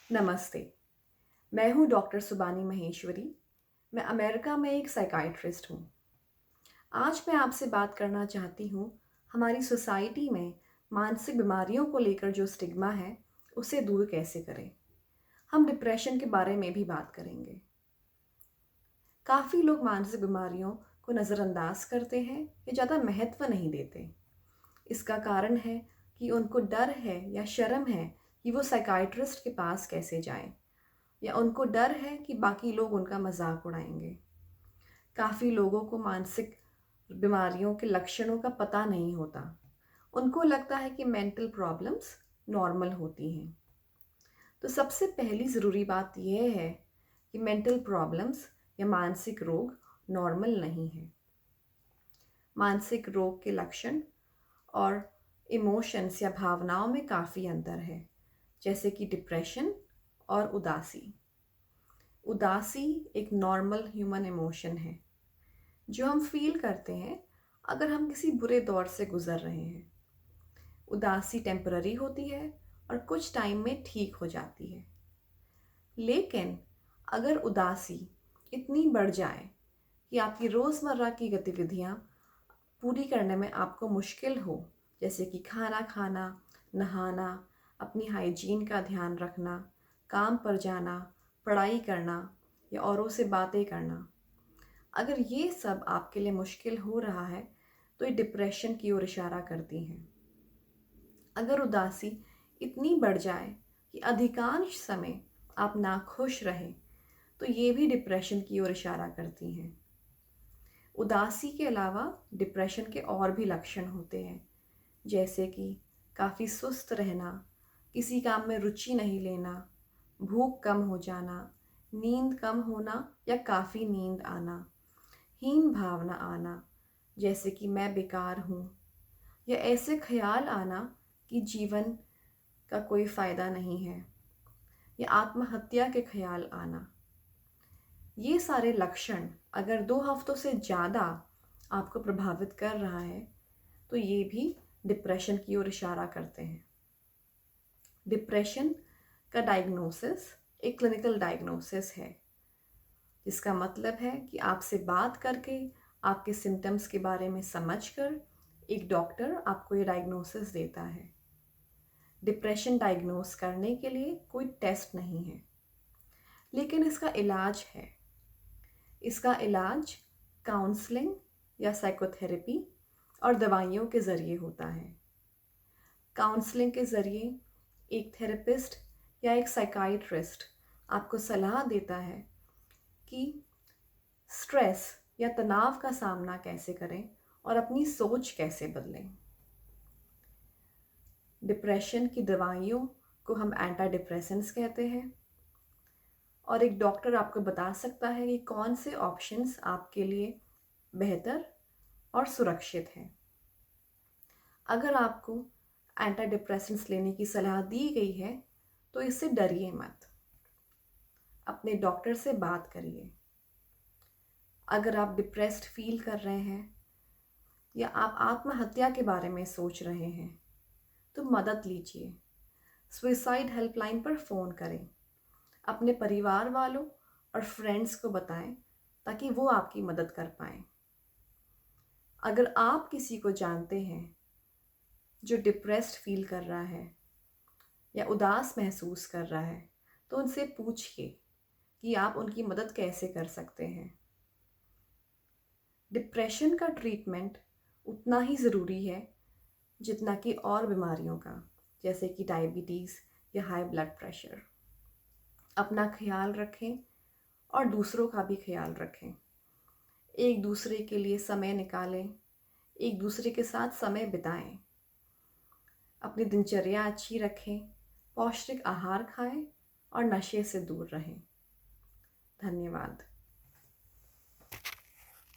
नमस्ते। मैं हूँ डॉक्टर सुबानी महेश्वरी। मैं अमेरिका में एक साइकियाट्रिस्ट हूँ। आज मैं आपसे बात करना चाहती हूँ, हमारी सोसाइटी में मानसिक बीमारियों को लेकर जो स्टिग्मा है, उसे दूर कैसे करें। हम डिप्रेशन के बारे में भी बात करेंगे। काफ़ी लोग मानसिक बीमारियों को नज़रअंदाज करते हैं या ज़्यादा महत्व नहीं देते। इसका कारण है कि उनको डर है या शर्म है कि वो साइकियाट्रिस्ट के पास कैसे जाएं, या उनको डर है कि बाकी लोग उनका मजाक उड़ाएंगे। काफ़ी लोगों को मानसिक बीमारियों के लक्षणों का पता नहीं होता। उनको लगता है कि मेंटल प्रॉब्लम्स नॉर्मल होती हैं। तो सबसे पहली ज़रूरी बात यह है कि मेंटल प्रॉब्लम्स या मानसिक रोग नॉर्मल नहीं है। मानसिक रोग के लक्षण और इमोशंस या भावनाओं में काफ़ी अंतर है, जैसे कि डिप्रेशन और उदासी। उदासी एक नॉर्मल ह्यूमन इमोशन है जो हम फील करते हैं अगर हम किसी बुरे दौर से गुजर रहे हैं। उदासी टेम्पररी होती है और कुछ टाइम में ठीक हो जाती है। लेकिन अगर उदासी इतनी बढ़ जाए कि आपकी रोज़मर्रा की गतिविधियाँ पूरी करने में आपको मुश्किल हो, जैसे कि खाना खाना, नहाना, अपनी हाइजीन का ध्यान रखना, काम पर जाना, पढ़ाई करना या औरों से बातें करना, अगर ये सब आपके लिए मुश्किल हो रहा है तो ये डिप्रेशन की ओर इशारा करती हैं। अगर उदासी इतनी बढ़ जाए कि अधिकांश समय आप नाखुश रहें तो ये भी डिप्रेशन की ओर इशारा करती हैं। उदासी के अलावा डिप्रेशन के और भी लक्षण होते हैं, जैसे कि काफ़ी सुस्त रहना, किसी काम में रुचि नहीं लेना, भूख कम हो जाना, नींद कम होना या काफ़ी नींद आना, हीन भावना आना, जैसे कि मैं बेकार हूँ, या ऐसे ख्याल आना कि जीवन का कोई फ़ायदा नहीं है, या आत्महत्या के ख्याल आना। ये सारे लक्षण अगर 2 हफ्तों से ज़्यादा आपको प्रभावित कर रहा है तो ये भी डिप्रेशन की ओर इशारा करते हैं। डिप्रेशन का डायग्नोसिस एक क्लिनिकल डायग्नोसिस है, जिसका मतलब है कि आपसे बात करके, आपके सिम्टम्स के बारे में समझकर एक डॉक्टर आपको ये डायग्नोसिस देता है। डिप्रेशन डायग्नोस करने के लिए कोई टेस्ट नहीं है, लेकिन इसका इलाज है। इसका इलाज काउंसलिंग या साइकोथेरेपी और दवाइयों के ज़रिए होता है। काउंसलिंग के ज़रिए एक थेरेपिस्ट या एक साइकाइट्रिस्ट आपको सलाह देता है कि स्ट्रेस या तनाव का सामना कैसे करें और अपनी सोच कैसे बदलें। डिप्रेशन की दवाइयों को हम एंटी डिप्रेसेंट्स कहते हैं, और एक डॉक्टर आपको बता सकता है कि कौन से ऑप्शंस आपके लिए बेहतर और सुरक्षित हैं। अगर आपको एंटी डिप्रेसेंट्स लेने की सलाह दी गई है तो इससे डरिए मत। अपने डॉक्टर से बात करिए। अगर आप डिप्रेस्ड फील कर रहे हैं या आप आत्महत्या के बारे में सोच रहे हैं तो मदद लीजिए। सुसाइड हेल्पलाइन पर फ़ोन करें। अपने परिवार वालों और फ्रेंड्स को बताएं ताकि वो आपकी मदद कर पाएं। अगर आप किसी को जानते हैं जो डिप्रेस्ड फील कर रहा है या उदास महसूस कर रहा है तो उनसे पूछिए कि आप उनकी मदद कैसे कर सकते हैं। डिप्रेशन का ट्रीटमेंट उतना ही ज़रूरी है जितना कि और बीमारियों का, जैसे कि डायबिटीज़ या हाई ब्लड प्रेशर। अपना ख्याल रखें और दूसरों का भी ख्याल रखें। एक दूसरे के लिए समय निकालें, एक दूसरे के साथ समय बिताएं। अपनी दिनचर्या अच्छी रखें, पौष्टिक आहार खाएं और नशे से दूर रहें। धन्यवाद।